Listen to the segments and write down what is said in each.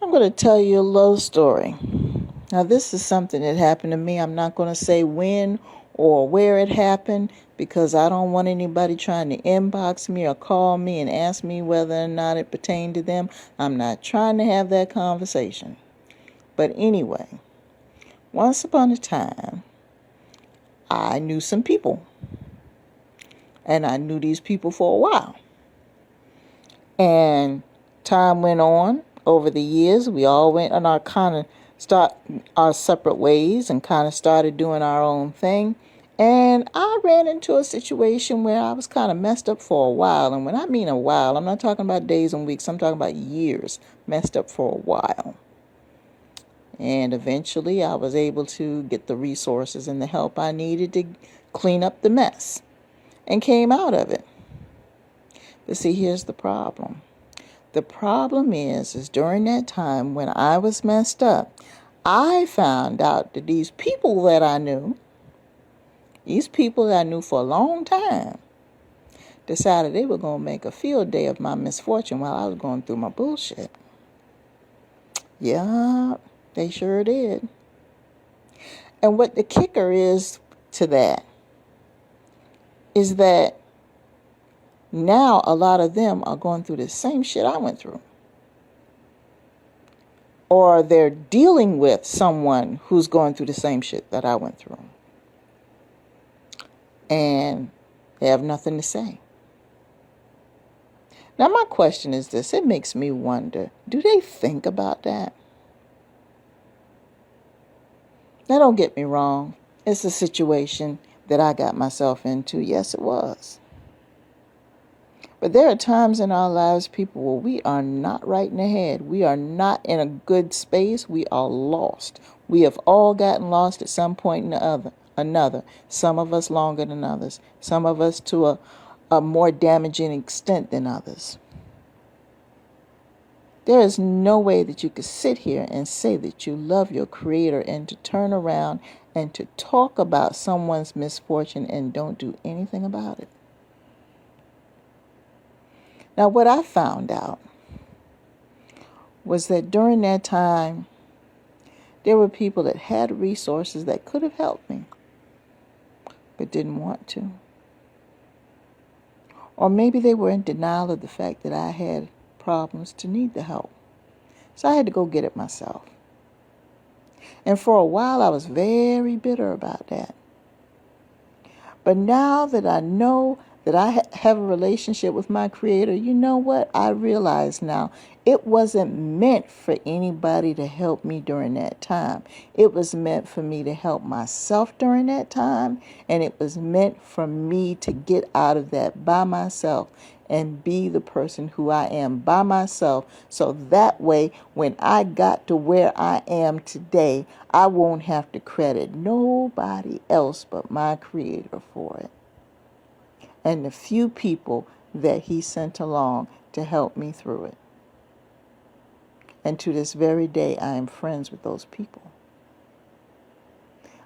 I'm going to tell you a little story. Now, this is something that happened to me. I'm not going to say when or where it happened because I don't want anybody trying to inbox me or call me and ask me whether or not it pertained to them. I'm not trying to have that conversation. But anyway, once upon a time, I knew some people. And I knew these people for a while. And time went on over the years. We all went on our kind of start our separate ways and kind of started doing our own thing. And I ran into a situation where I was kind of messed up for a while. And when I mean a while, I'm not talking about days and weeks. I'm talking about years messed up for a while. And eventually I was able to get the resources and the help I needed to clean up the mess and came out of it. But see, here's the problem. The problem is during that time when I was messed up, I found out that these people that I knew for a long time, decided they were going to make a field day of my misfortune while I was going through my bullshit. Yeah, they sure did. And what the kicker is to that is that now a lot of them are going through the same shit I went through. Or they're dealing with someone who's going through the same shit that I went through. And they have nothing to say. Now my question is this. It makes me wonder, do they think about that? Now don't get me wrong. It's a situation that I got myself into. Yes, it was. But there are times in our lives, people, where we are not right in the head. We are not in a good space. We are lost. We have all gotten lost at some point or another. Some of us longer than others. Some of us to a more damaging extent than others. There is no way that you could sit here and say that you love your Creator and to turn around and to talk about someone's misfortune and don't do anything about it. Now, what I found out was that during that time, there were people that had resources that could have helped me, but didn't want to. Or maybe they were in denial of the fact that I had problems to need the help. So I had to go get it myself. And for a while, I was very bitter about that. But now that I know that I have a relationship with my Creator, you know what? I realize now it wasn't meant for anybody to help me during that time. It was meant for me to help myself during that time, and it was meant for me to get out of that by myself and be the person who I am by myself. So that way, when I got to where I am today, I won't have to credit nobody else but my Creator for it. And the few people that He sent along to help me through it. And to this very day, I am friends with those people.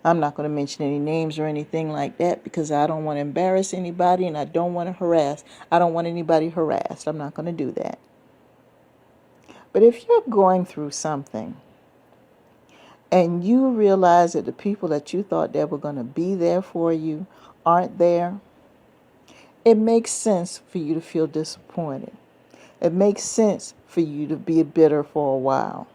I'm not going to mention any names or anything like that because I don't want to embarrass anybody and I don't want to harass. I don't want anybody harassed. I'm not going to do that. But if you're going through something and you realize that the people that you thought that were going to be there for you aren't there, it makes sense for you to feel disappointed. It makes sense for you to be bitter for a while.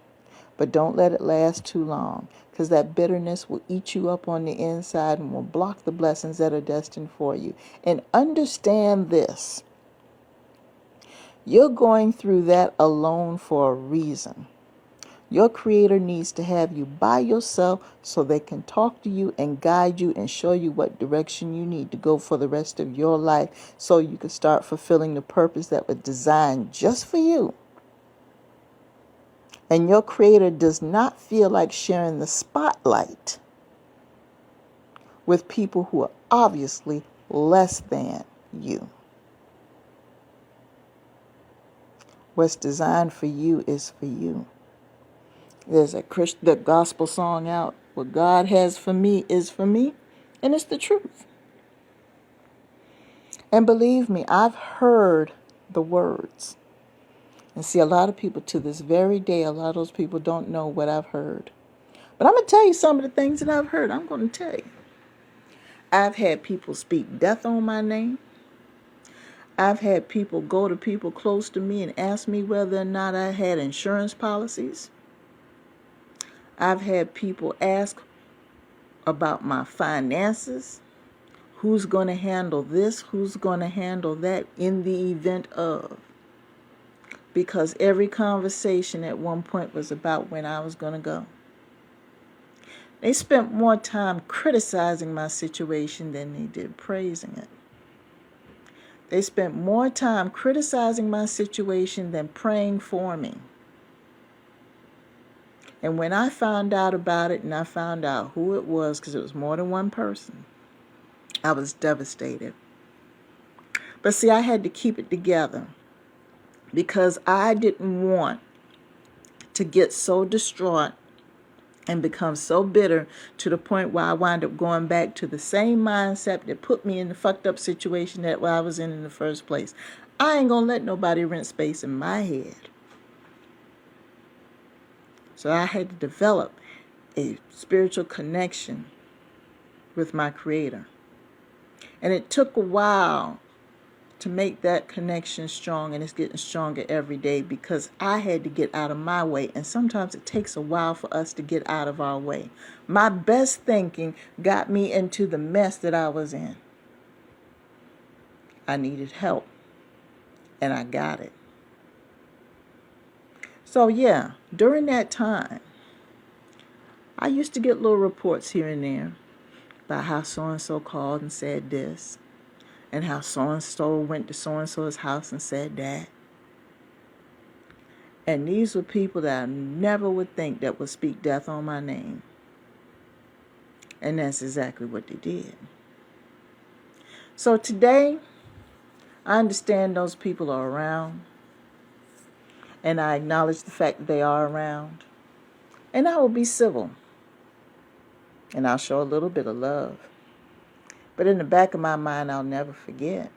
But don't let it last too long, because that bitterness will eat you up on the inside and will block the blessings that are destined for you. And understand this. You're going through that alone for a reason. Your Creator needs to have you by yourself so they can talk to you and guide you and show you what direction you need to go for the rest of your life so you can start fulfilling the purpose that was designed just for you. And your Creator does not feel like sharing the spotlight with people who are obviously less than you. What's designed for you is for you. There's the gospel song out, what God has for me is for me, and it's the truth. And believe me, I've heard the words. And see, a lot of people to this very day, a lot of those people don't know what I've heard. But I'm going to tell you some of the things that I've heard. I'm going to tell you. I've had people speak death on my name. I've had people go to people close to me and ask me whether or not I had insurance policies. I've had people ask about my finances. Who's going to handle this? Who's going to handle that in the event of? Because every conversation at one point was about when I was going to go. They spent more time criticizing my situation than they did praising it. They spent more time criticizing my situation than praying for me. And when I found out about it and I found out who it was, because it was more than one person, I was devastated. But see, I had to keep it together because I didn't want to get so distraught and become so bitter to the point where I wind up going back to the same mindset that put me in the fucked up situation that I was in the first place. I ain't gonna let nobody rent space in my head. So I had to develop a spiritual connection with my Creator. And it took a while to make that connection strong, and it's getting stronger every day because I had to get out of my way, and sometimes it takes a while for us to get out of our way. My best thinking got me into the mess that I was in. I needed help, and I got it. So yeah, during that time, I used to get little reports here and there about how so-and-so called and said this, and how so-and-so went to so-and-so's house and said that. And these were people that I never would think that would speak death on my name. And that's exactly what they did. So today, I understand those people are around. And I acknowledge the fact that they are around. And I will be civil. And I'll show a little bit of love. But in the back of my mind, I'll never forget.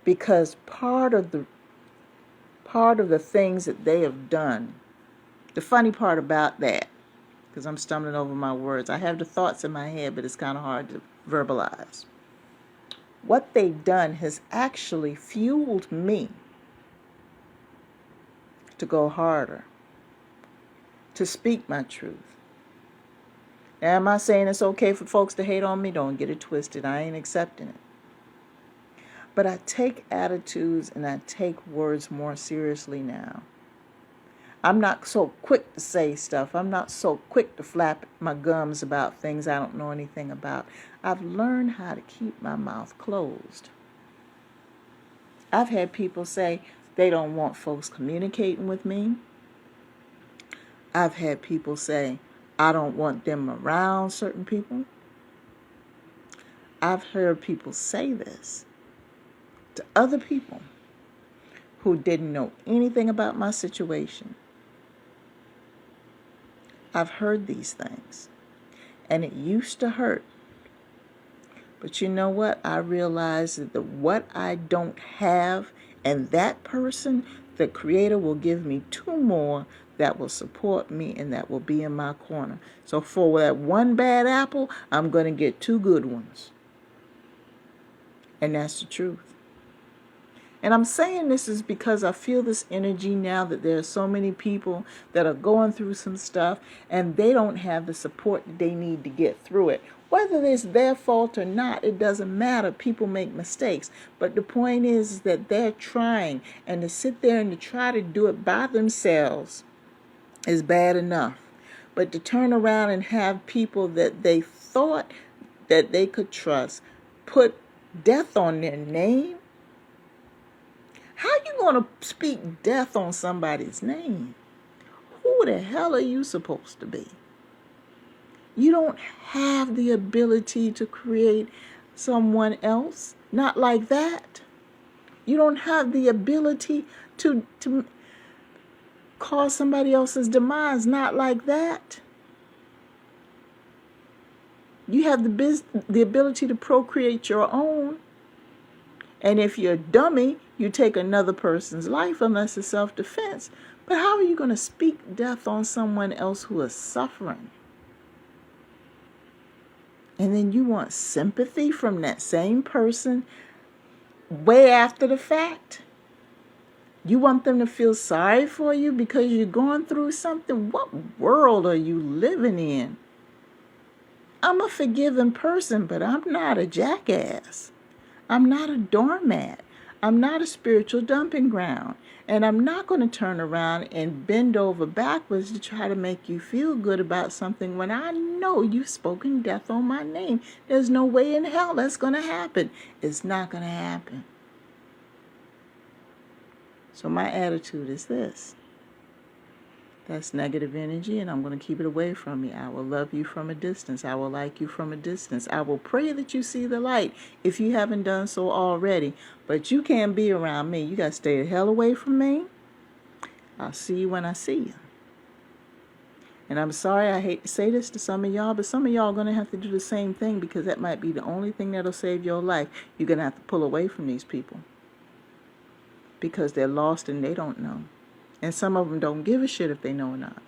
Because part of the things that they have done, the funny part about that, because I'm stumbling over my words, I have the thoughts in my head, but it's kind of hard to verbalize. What they've done has actually fueled me to go harder, to speak my truth. Now, am I saying it's okay for folks to hate on me? Don't get it twisted. I ain't accepting it. But I take attitudes and I take words more seriously now. I'm not so quick to say stuff. I'm not so quick to flap my gums about things I don't know anything about. I've learned how to keep my mouth closed. I've had people say they don't want folks communicating with me. I've had people say I don't want them around certain people. I've heard people say this to other people who didn't know anything about my situation. I've heard these things, and it used to hurt. But you know what? I realized that what I don't have, and that person, the Creator, will give me two more that will support me and that will be in my corner. So for that one bad apple, I'm going to get two good ones. And that's the truth. And I'm saying this is because I feel this energy now that there are so many people that are going through some stuff and they don't have the support that they need to get through it. Whether it's their fault or not, it doesn't matter. People make mistakes. But the point is that they're trying, and to sit there and to try to do it by themselves is bad enough. But to turn around and have people that they thought that they could trust put death on their name, how you going to speak death on somebody's name? Who the hell are you supposed to be? You don't have the ability to create someone else. Not like that. You don't have the ability to cause somebody else's demise. Not like that. You have the ability to procreate your own. And if you're a dummy, you take another person's life unless it's self-defense. But how are you going to speak death on someone else who is suffering? And then you want sympathy from that same person way after the fact? You want them to feel sorry for you because you're going through something? What world are you living in? I'm a forgiving person, but I'm not a jackass. I'm not a doormat. I'm not a spiritual dumping ground. And I'm not going to turn around and bend over backwards to try to make you feel good about something when I know you've spoken death on my name. There's no way in hell that's going to happen. It's not going to happen. So my attitude is this. That's negative energy, and I'm going to keep it away from you. I will love you from a distance. I will like you from a distance. I will pray that you see the light if you haven't done so already. But you can't be around me. You got to stay the hell away from me. I'll see you when I see you. And I'm sorry, I hate to say this to some of y'all, but some of y'all are going to have to do the same thing, because that might be the only thing that'll save your life. You're going to have to pull away from these people because they're lost and they don't know. And some of them don't give a shit if they know or not.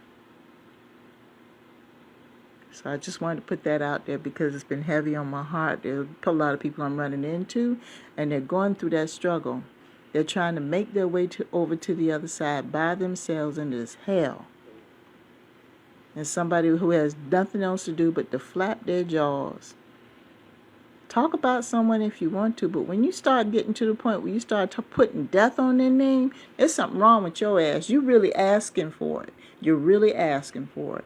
So I just wanted to put that out there because it's been heavy on my heart. There's a lot of people I'm running into, and they're going through that struggle. They're trying to make their way over to the other side by themselves into this hell. And somebody who has nothing else to do but to flap their jaws. Talk about someone if you want to, but when you start getting to the point where you start putting death on their name, there's something wrong with your ass. You're really asking for it. You're really asking for it.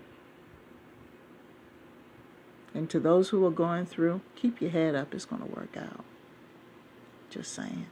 And to those who are going through, keep your head up. It's going to work out. Just saying.